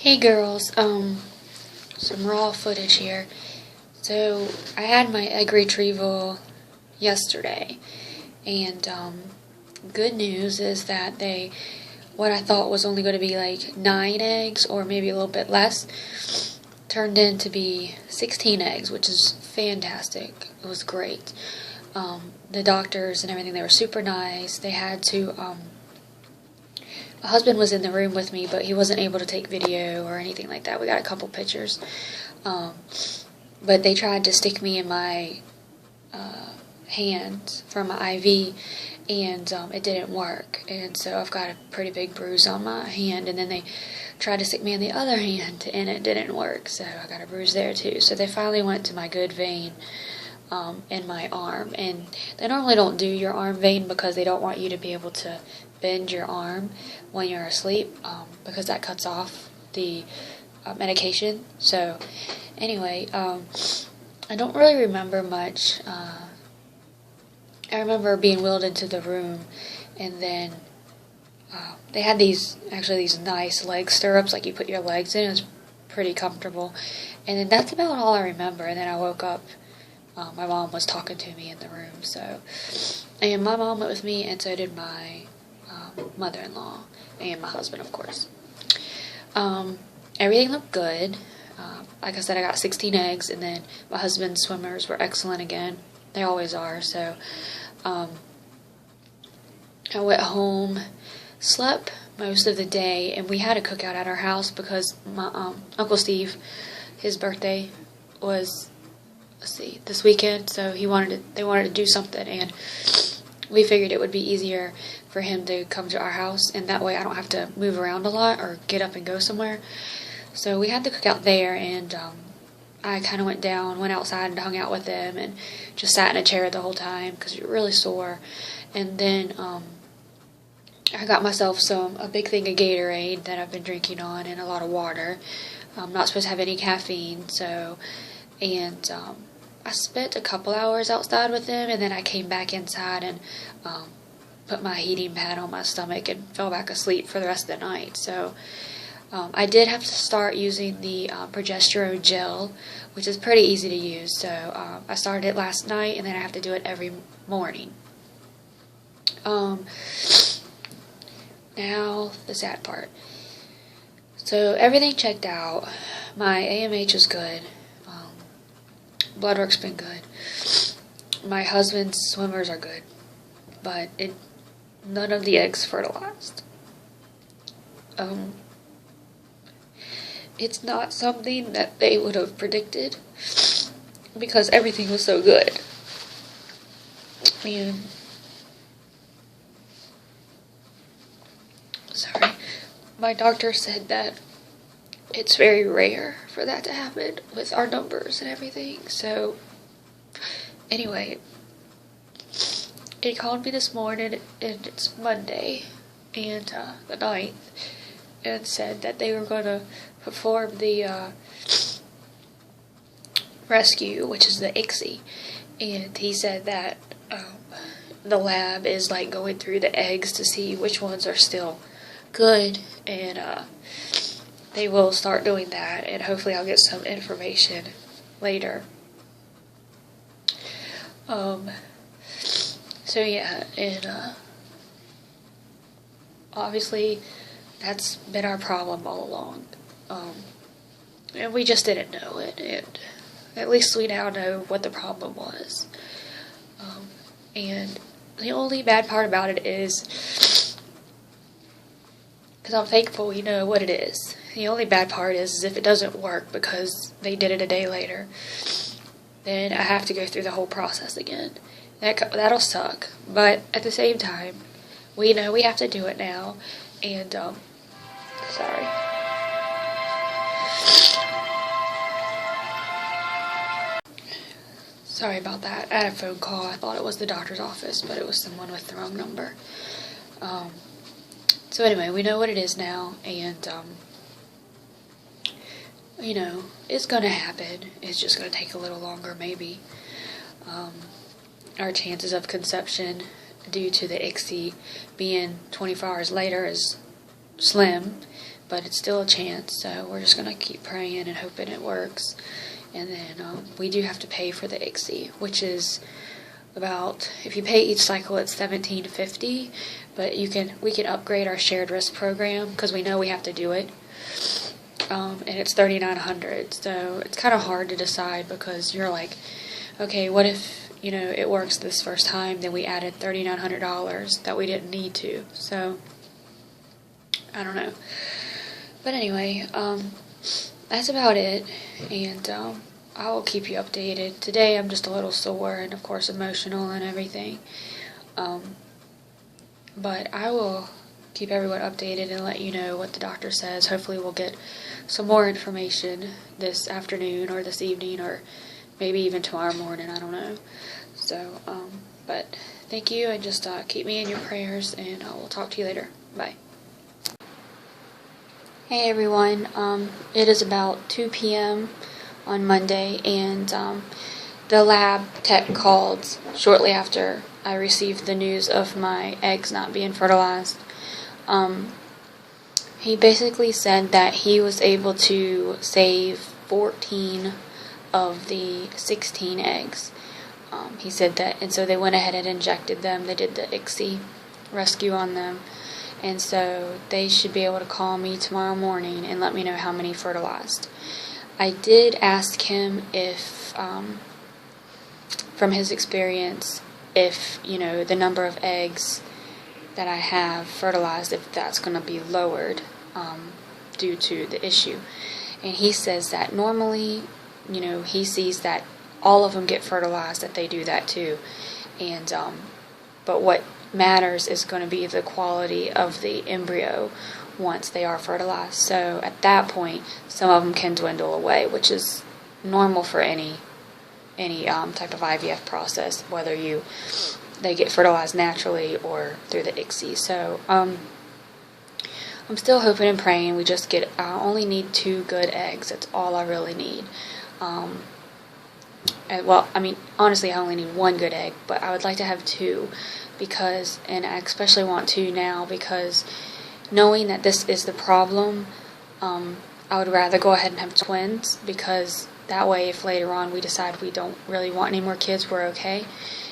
Hey girls, some raw footage here. So, I had my egg retrieval yesterday, and, good news is that what I thought was only going to be like 9 eggs, or maybe a little bit less, turned in to be 16 eggs, which is fantastic. It was great. The doctors and everything, they were super nice. They had to, my husband was in the room with me, but he wasn't able to take video or anything like that. We got a couple pictures. But they tried to stick me in my hand for my IV, and it didn't work. And so I've got a pretty big bruise on my hand, and then they tried to stick me in the other hand, and it didn't work. So I got a bruise there too. So they finally went to my good vein in my arm. And they normally don't do your arm vein because they don't want you to be able to bend your arm when you're asleep, because that cuts off the medication. So anyway, I don't really remember much. I remember being wheeled into the room, and then they had these nice leg stirrups, like you put your legs in. It was pretty comfortable. And then that's about all I remember. And then I woke up. My mom was talking to me in the room. And my mom went with me, and so did my mother-in-law and my husband, of course. Everything looked good. Like I said, I got 16 eggs, and then my husband's swimmers were excellent again. They always are. So I went home, slept most of the day, and we had a cookout at our house because my Uncle Steve, his birthday was, this weekend, so they wanted to do something, and we figured it would be easier for him to come to our house, and that way I don't have to move around a lot or get up and go somewhere. So we had the cookout there, and I kind of went outside and hung out with them, and just sat in a chair the whole time because you're really sore. And then I got myself a big thing of Gatorade that I've been drinking on, and a lot of water. I'm not supposed to have any caffeine, and I spent a couple hours outside with them, and then I came back inside and put my heating pad on my stomach and fell back asleep for the rest of the night. So I did have to start using the progesterone gel, which is pretty easy to use. So I started it last night, and then I have to do it every morning. Now, the sad part. So everything checked out. My AMH is good. Blood work's been good. My husband's swimmers are good, but none of the eggs fertilized. It's not something that they would have predicted because everything was so good. And my doctor said that it's very rare for that to happen with our numbers and everything. So anyway, he called me this morning, and it's Monday, and the 9th, and said that they were going to perform the rescue, which is the Icsi. And he said that the lab is like going through the eggs to see which ones are still good, and they will start doing that, and hopefully I'll get some information later. So yeah, and obviously that's been our problem all along. And we just didn't know it, and at least we now know what the problem was. And the only bad part about it is, because I'm thankful we know what it is. The only bad part is if it doesn't work because they did it a day later, then I have to go through the whole process again. That'll suck. But at the same time, we know we have to do it now. And, sorry. Sorry about that. I had a phone call. I thought it was the doctor's office, but it was someone with the wrong number. So anyway, we know what it is now, and, it's going to happen. It's just going to take a little longer, maybe. Our chances of conception due to the Icsi being 24 hours later is slim, but it's still a chance, so we're just going to keep praying and hoping it works. And then we do have to pay for the Icsi, which is about, if you pay each cycle, it's $17.50, but we can upgrade our shared risk program because we know we have to do it, and it's $3,900. So it's kind of hard to decide because you're like, okay, what if it works this first time, then we added $3,900 that we didn't need to. So I don't know, but anyway, that's about it, and I will keep you updated. Today I'm just a little sore and, of course, emotional and everything. But I will keep everyone updated and let you know what the doctor says. Hopefully we'll get some more information this afternoon or this evening or maybe even tomorrow morning. I don't know. So, but thank you, and just keep me in your prayers, and I will talk to you later. Bye. Hey everyone. It is about 2 p.m. on Monday, and the lab tech called shortly after I received the news of my eggs not being fertilized. He basically said that he was able to save 14 of the 16 eggs. He said that, and so they went ahead and injected them. They did the Icsi rescue on them, and so they should be able to call me tomorrow morning and let me know how many fertilized. I did ask him if, from his experience, if, the number of eggs that I have fertilized, if that's going to be lowered due to the issue. And he says that normally, he sees that all of them get fertilized, that they do that too. And, but what matters is going to be the quality of the embryo once they are fertilized. So at that point, some of them can dwindle away, which is normal for any type of IVF process, whether they get fertilized naturally or through the Icsi. So I'm still hoping and praying. I only need 2 good eggs. That's all I really need. Honestly, I only need 1 good egg, but I would like to have 2 and I especially want 2 now because knowing that this is the problem, I would rather go ahead and have twins, because that way if later on we decide we don't really want any more kids, we're okay.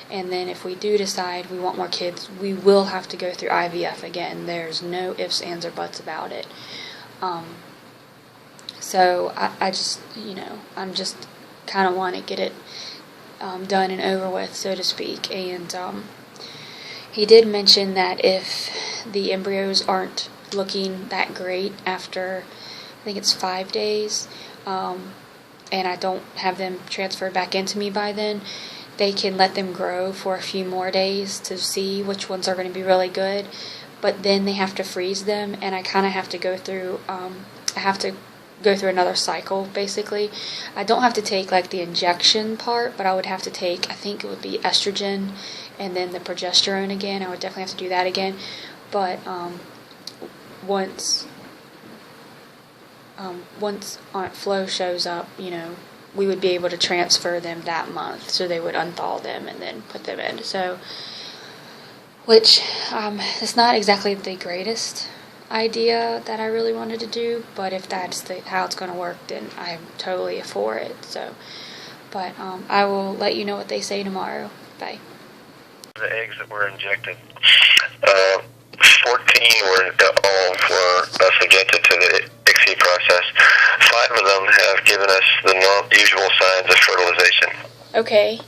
And then if we do decide we want more kids, we will have to go through IVF again. There's no ifs, ands, or buts about it. So I just, I'm just kind of want to get it done and over with, so to speak. And he did mention that if the embryos aren't looking that great after, I think it's 5 days, and I don't have them transferred back into me by then, they can let them grow for a few more days to see which ones are going to be really good. But then they have to freeze them, and I kind of have to go through, another cycle, basically. I don't have to take, like, the injection part, but I would have to take, I think it would be estrogen and then the progesterone again. I would definitely have to do that again. But once Aunt Flo shows up, we would be able to transfer them that month. So they would unthaw them and then put them in. So, which is not exactly the greatest idea that I really wanted to do, but if that's how it's going to work, then I'm totally for it. So, but I will let you know what they say tomorrow. Bye. The eggs that were injected, 14 were subjected to the Icsi process. 5 of them have given us the usual signs of fertilization. Okay.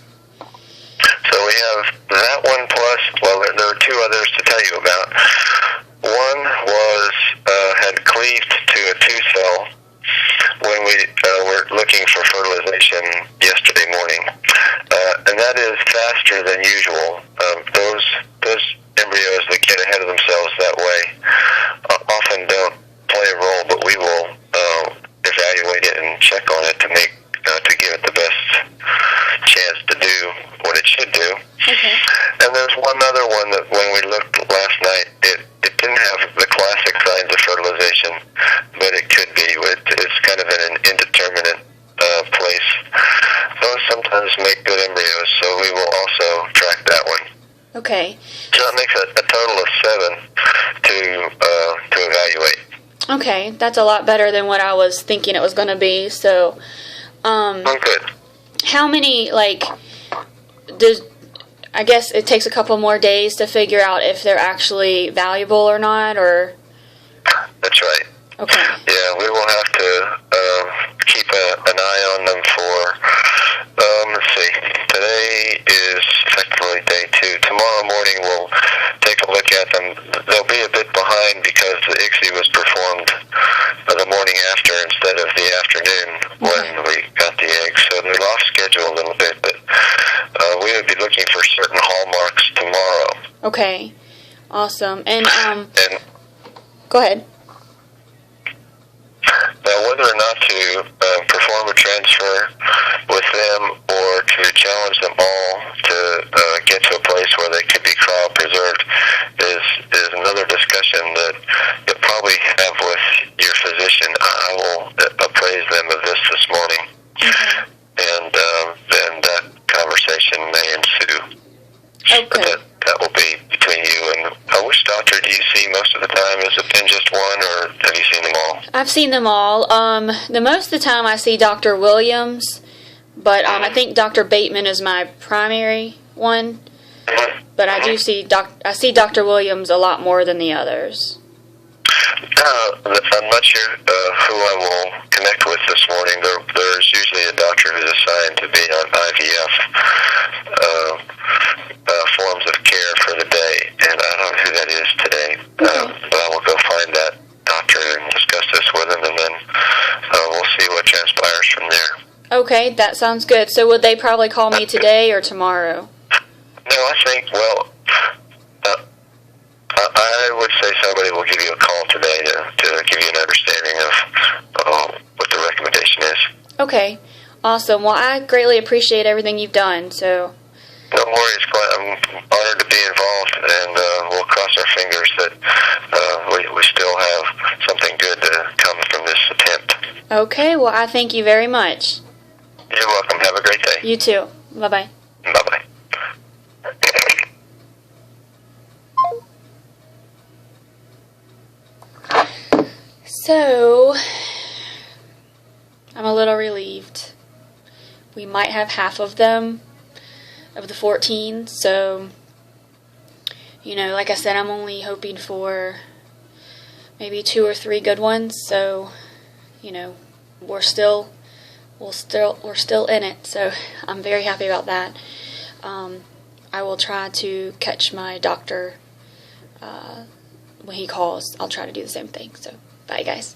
So we have that one plus, there are 2 others to tell you about. One had cleaved to a 2-cell when we were looking for fertilization yesterday morning. And that is faster than usual. Those embryos that get ahead of themselves that way often don't play a role, but we will evaluate it and check on it to give it the best chance to do what it should do. Okay. And there's one other one that when we looked last night, it didn't have the classic signs of fertilization, but it could be. It's kind of in an indeterminate place. Those sometimes make good embryos, so we will also track that one. Okay. So that makes a total of 7 to evaluate. Okay, that's a lot better than what I was thinking it was going to be. So, Good. how many, like, I guess it takes a couple more days to figure out if they're actually valuable or not, or? That's right. Okay. Yeah, we will have to keep an eye on them for, let's see, today is effectively day 2. Tomorrow morning we'll take a look at them. They'll be a bit behind because the Icsi was performed the morning after instead of the afternoon when we got the eggs. So they're off schedule a little bit, but we would be looking for certain hallmarks tomorrow. Okay. Awesome. And and go ahead. now, whether or not to perform a transfer with them or to challenge them all to get to a place where they could be cryopreserved is another discussion that you'll probably have with your physician. I will appraise them of this morning, and then that conversation may ensue. Okay. But that will be between you and which doctor do you see most of the time? Has it been just one, or have you seen them all? I've seen them all. The most of the time I see Dr. Williams, but I think Dr. Bateman is my primary one. But I do see I see Dr. Williams a lot more than the others. I'm not sure who I will connect with this morning. There's usually a doctor who's assigned to be on IVF forms of care for the day, and I don't know who that is today. But I will go find that doctor and discuss this with him, and then we'll see what transpires from there. Okay, that sounds good. So would they probably call me today or tomorrow? No, I think, I would say somebody will give you a call today to give you an understanding of what the recommendation is. Okay, awesome. Well, I greatly appreciate everything you've done, so... No worries, Glenn. I'm honored to be involved, and we'll cross our fingers that we still have something good to come from this attempt. Okay, well, I thank you very much. You're welcome. Have a great day. You too. Bye-bye. Bye-bye. So, I'm a little relieved. We might have half of them, of the 14, so, you know, like I said, I'm only hoping for maybe 2 or 3 good ones, so, you know, we're still in it, so I'm very happy about that. I will try to catch my doctor when he calls. I'll try to do the same thing, so bye, guys.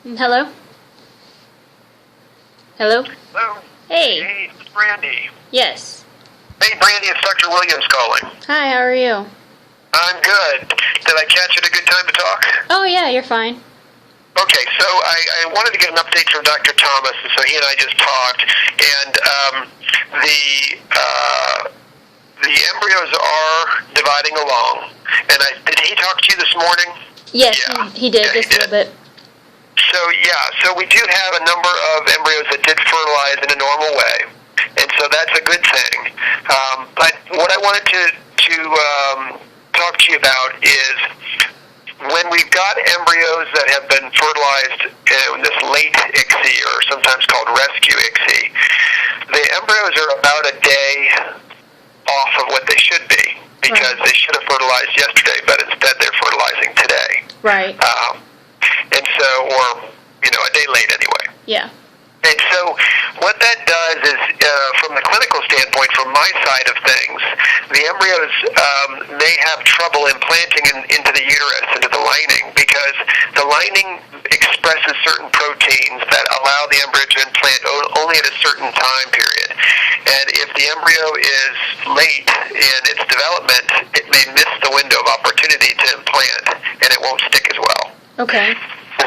Hello? Hello? Hello. Hey. Hey, it's Brandy. Yes. Hey, Brandy, it's Dr. Williams calling. Hi, how are you? I'm good. Did I catch you at a good time to talk? Oh, yeah, you're fine. Okay, so I wanted to get an update from Dr. Thomas, and so he and I just talked, and the embryos are dividing along. And did he talk to you this morning? Yes, Yeah. he did, just a little bit. So we do have a number of embryos that did fertilize in a normal way, and so that's a good thing. But what I wanted to talk to you about is when we've got embryos that have been fertilized in this late Icsi, or sometimes called rescue Icsi, the embryos are about a day off of what they should be, because they should have fertilized yesterday, but instead they're fertilizing today. Right. And so, or, a day late anyway. Yeah. And so what that does is, from the clinical standpoint, from my side of things, the embryos may have trouble implanting into the uterus, into the lining, because the lining expresses certain proteins that allow the embryo to implant only at a certain time period. And if the embryo is late in its development, it may miss the window of opportunity to implant, and it won't stick as well. Okay.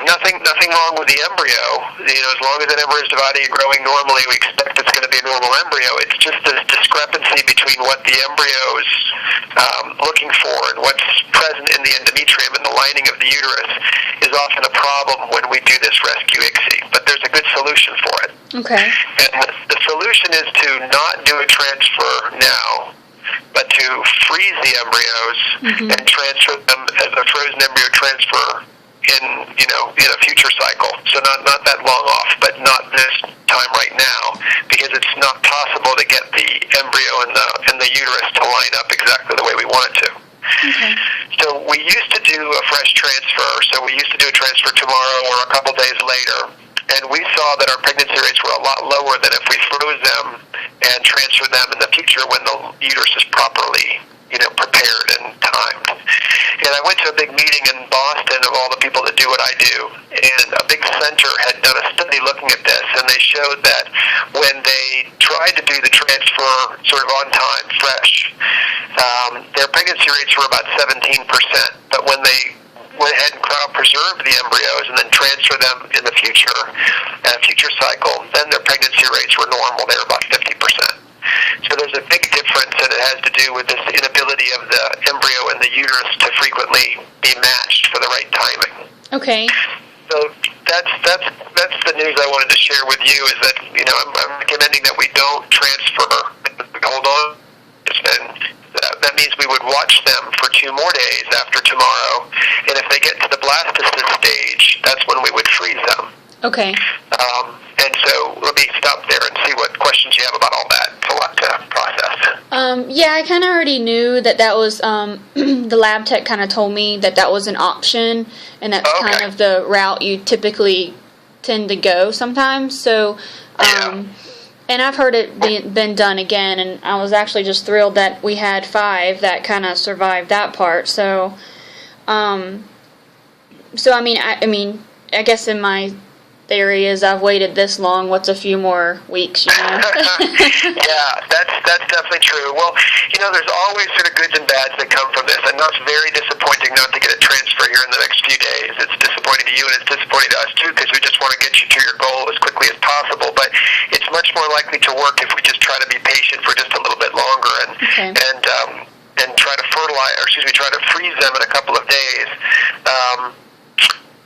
Nothing wrong with the embryo. As long as that embryo is dividing and growing normally, we expect it's going to be a normal embryo. It's just this discrepancy between what the embryo is looking for and what's present in the endometrium and the lining of the uterus is often a problem when we do this rescue Icsi. But there's a good solution for it. Okay. And the solution is to not do a transfer now, but to freeze the embryos and transfer them as a frozen embryo transfer in a future cycle. So not that long off, but not this time right now, because it's not possible to get the embryo and the uterus to line up exactly the way we want it to. Okay. So we used to do a fresh transfer. So we used to do a transfer tomorrow or a couple days later, and we saw that our pregnancy rates were a lot lower than if we froze them and transferred them in the future when the uterus is properly prepared and timed. And I went to a big meeting in Boston of all the people that do what I do, and a big center had done a study looking at this, and they showed that when they tried to do the transfer sort of on time, fresh, their pregnancy rates were about 17%, but when they went ahead and cryopreserved the embryos and then transferred them in the future, cycle, then their pregnancy rates were normal. They were about 50%. So there's a big difference, and it has to do with this inability of the embryo and the uterus to frequently be matched for the right timing. Okay. So that's the news I wanted to share with you, is that I'm recommending that we don't transfer. Hold on. That means we would watch them for 2 more days after tomorrow, and if they get to the blastocyst stage, that's when we would freeze them. Okay. And so let me stop there and see what questions you have about all that. It's a lot to process. Yeah, I kind of already knew that was, the lab tech kind of told me that was an option, and that's kind of the route you typically tend to go sometimes. So, and I've heard it been done again, and I was actually just thrilled that we had 5 that kind of survived that part. So, I guess in my theory is I've waited this long. What's a few more weeks, Yeah, that's definitely true. Well, there's always sort of goods and bads that come from this. I know it's very disappointing not to get a transfer here in the next few days. It's disappointing to you, and it's disappointing to us too, because we just want to get you to your goal as quickly as possible. But it's much more likely to work if we just try to be patient for just a little bit longer and try to try to freeze them in a couple of days.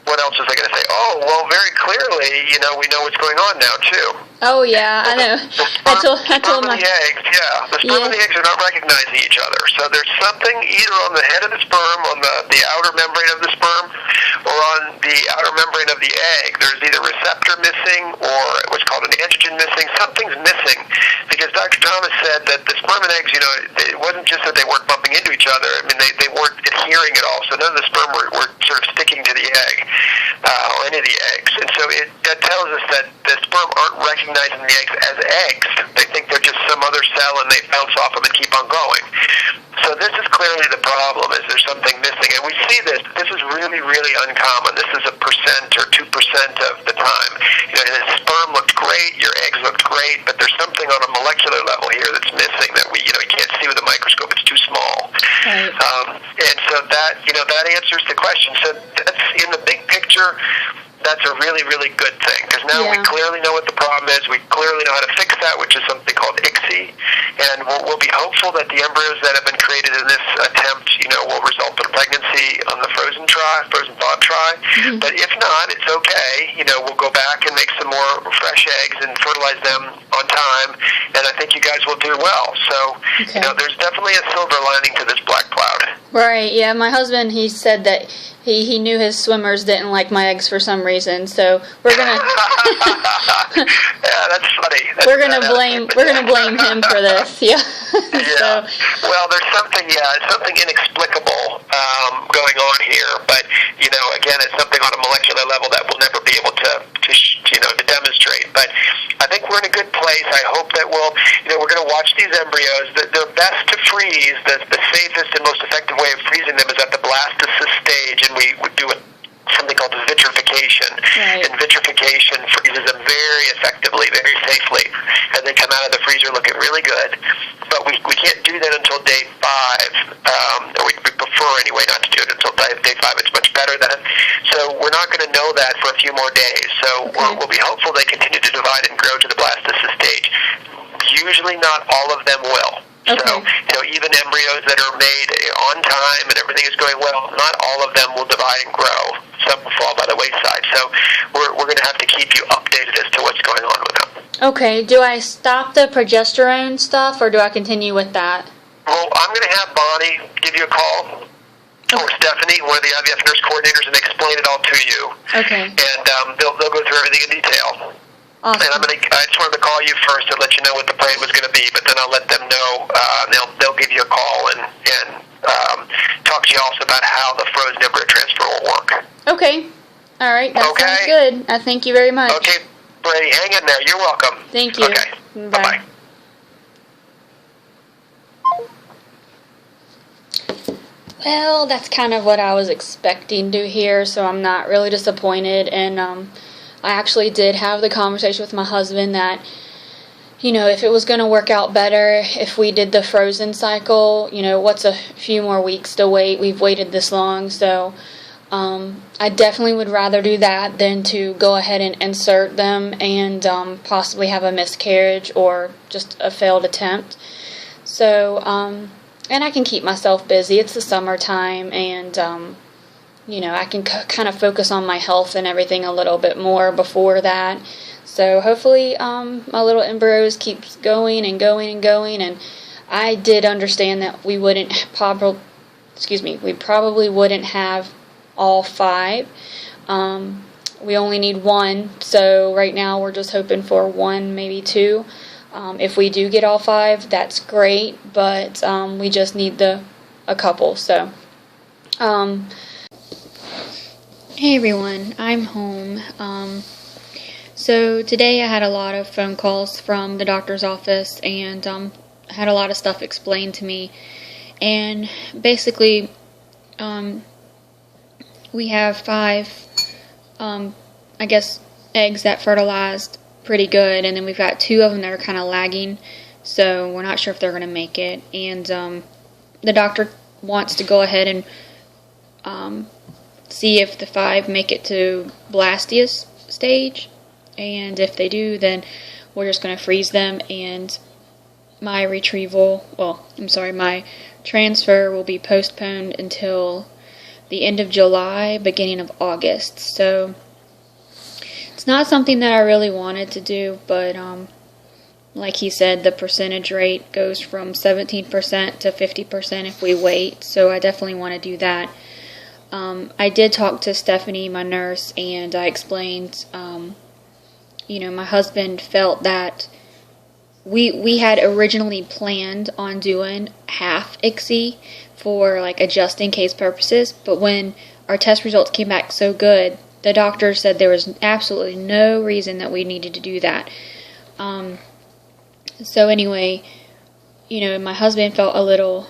What else was I going to say? Oh, well, very clearly, we know what's going on now, too. Oh, yeah, I know. The sperm and the eggs, the sperm and the eggs are not recognizing each other. So there's something either on the head of the sperm, on the outer membrane of the sperm, or on the outer membrane of the egg. There's either receptor missing or what's called an antigen missing. Something's missing, because Dr. Thomas said that the sperm and eggs, it wasn't just that they weren't bumping into each other. I mean, they weren't adhering at all. So none of the sperm were sort of sticking to the egg. Or any of the eggs. And so that tells us that the sperm aren't recognizing the eggs as eggs. They think they're just some other cell, and they bounce off them and keep on going. So this is clearly the problem, is there's something missing. And we see this. This is really, really uncommon. This is 1% or 2% of the time. The sperm looked great, your eggs looked great, but there's something on a molecular level here that's missing that we can't see with a microscope. It's too small. Right. And so that answers the question. So that's, in the big picture, that's a really, really good thing, because now we clearly know what the problem is. We clearly know how to fix that, which is something called Icsi, and we'll be hopeful that the embryos that have been created in this attempt, will result in a pregnancy on the frozen thaw try. Mm-hmm. But if not, it's okay. We'll go back and make some more fresh eggs and fertilize them on time, and I think you guys will do well. So, there's definitely a silver lining to this black cloud. Right, yeah. My husband, he said that he knew his swimmers didn't like my eggs for some reason, so we're gonna yeah, that's funny. We're gonna blame him for this. Yeah. Yeah. Well, there's something inexplicable going on here, but again, it's something on a molecular level that we'll never be able to demonstrate. But I think we're in a good place. I hope that we're going to watch these embryos. The best to freeze, the safest and most effective way of freezing them is at the blastocyst stage, and we would do something called vitrification. Right. And vitrification freezes them very effectively, very safely, and they come out of the freezer looking really good. But we can't do that until day 5, or we prefer anyway not to do it until day 5. It's much better then. So we're not going to know that for a few more days. So we'll be hopeful they continue to divide and grow to the blastocyst stage. Usually not all of them will. Okay. So, even embryos that are made on time and everything is going well, not all of them will divide and grow. Some will fall by the wayside. So we're going to have to keep you updated as to what's going on with them. Okay. Do I stop the progesterone stuff, or do I continue with that? Well, I'm going to have Bonnie give you a call, or Stephanie, one of the IVF nurse coordinators, and explain it all to you. Okay. And they'll go through everything in detail. Awesome. And I just wanted to call you first to let you know what the plan was going to be, but then I'll let them know. They'll give you a call and talk to you also about how the frozen embryo transfer will work. Okay. All right. That sounds good. Thank you very much. Okay, Brady, hang in there. You're welcome. Thank you. Okay. Bye. Well, that's kind of what I was expecting to hear, so I'm not really disappointed. And I actually did have the conversation with my husband that, if it was going to work out better if we did the frozen cycle, what's a few more weeks to wait? We've waited this long, so I definitely would rather do that than to go ahead and insert them and possibly have a miscarriage or just a failed attempt. So, and I can keep myself busy. It's the summertime, and I can kind of focus on my health and everything a little bit more before that. So hopefully my little embryos keeps going and going and going. And I did understand that we probably wouldn't have all 5. We only need 1, so right now we're just hoping for 1, maybe 2. If we do get all 5, that's great, but we just need a couple. So, hey everyone, I'm home. So today I had a lot of phone calls from the doctor's office, and had a lot of stuff explained to me. And basically, we have 5, eggs that fertilized pretty good, and then we've got 2 of them that are kind of lagging, so we're not sure if they're going to make it. And the doctor wants to go ahead and see if the 5 make it to blasteus stage, and if they do, then we're just going to freeze them, and my transfer will be postponed until the end of July, beginning of August. So it's not something that I really wanted to do, but like he said, the percentage rate goes from 17% to 50% if we wait, so I definitely want to do that. I did talk to Stephanie, my nurse, and I explained, my husband felt that we had originally planned on doing half Icsi for a just in case purposes, but when our test results came back so good, the doctor said there was absolutely no reason that we needed to do that. So anyway, my husband felt a little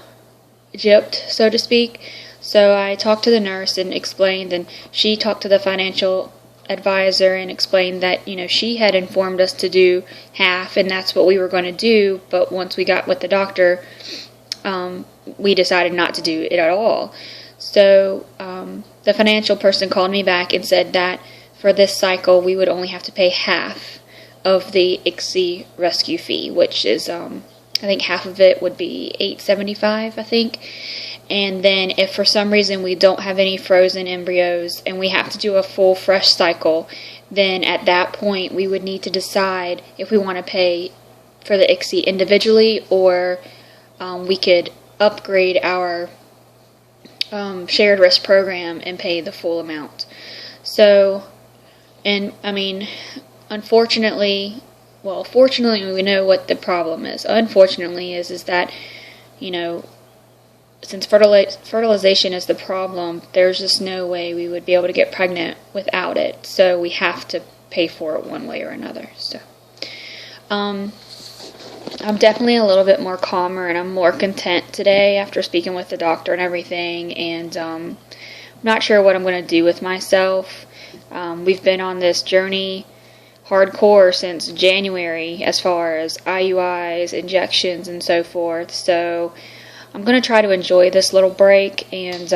gypped, so to speak. So I talked to the nurse and explained, and she talked to the financial advisor and explained that, she had informed us to do half, and that's what we were going to do, but once we got with the doctor, we decided not to do it at all. So the financial person called me back and said that for this cycle we would only have to pay half of the Icsi rescue fee, which is I think half of it would be $875, I think. And then if for some reason we don't have any frozen embryos and we have to do a full fresh cycle, then at that point we would need to decide if we want to pay for the Icsi individually, or we could upgrade our shared risk program and pay the full amount. So, and I mean, fortunately we know what the problem is. Unfortunately is that, since fertilization is the problem, there's just no way we would be able to get pregnant without it. So we have to pay for it one way or another. So, I'm definitely a little bit more calmer, and I'm more content today after speaking with the doctor and everything, and I'm not sure what I'm going to do with myself. We've been on this journey hardcore since January as far as IUIs, injections, and so forth, so I'm going to try to enjoy this little break, and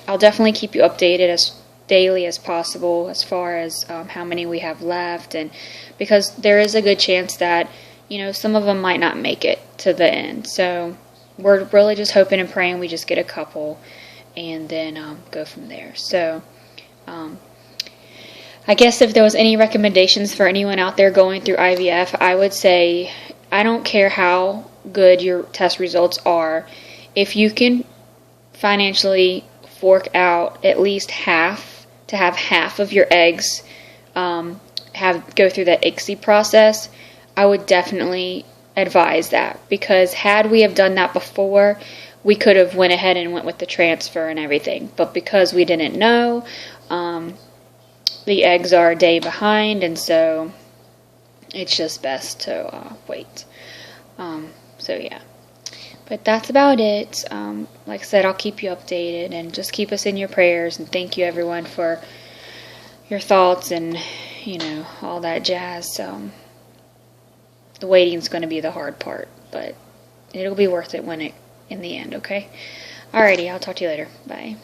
I'll definitely keep you updated as daily as possible as far as how many we have left, and because there is a good chance that some of them might not make it to the end. So we're really just hoping and praying we just get a couple and then go from there. So I guess if there was any recommendations for anyone out there going through IVF, I would say I don't care how good your test results are, if you can financially fork out at least half to have half of your eggs go through that Icsi process, I would definitely advise that, because had we have done that before, we could have went ahead and went with the transfer and everything. But because we didn't know, the eggs are a day behind, and so it's just best to wait. So yeah. But that's about it. Like I said, I'll keep you updated, and just keep us in your prayers, and thank you everyone for your thoughts and, all that jazz. So the waiting's going to be the hard part, but it'll be worth it in the end, okay? Alrighty, I'll talk to you later. Bye.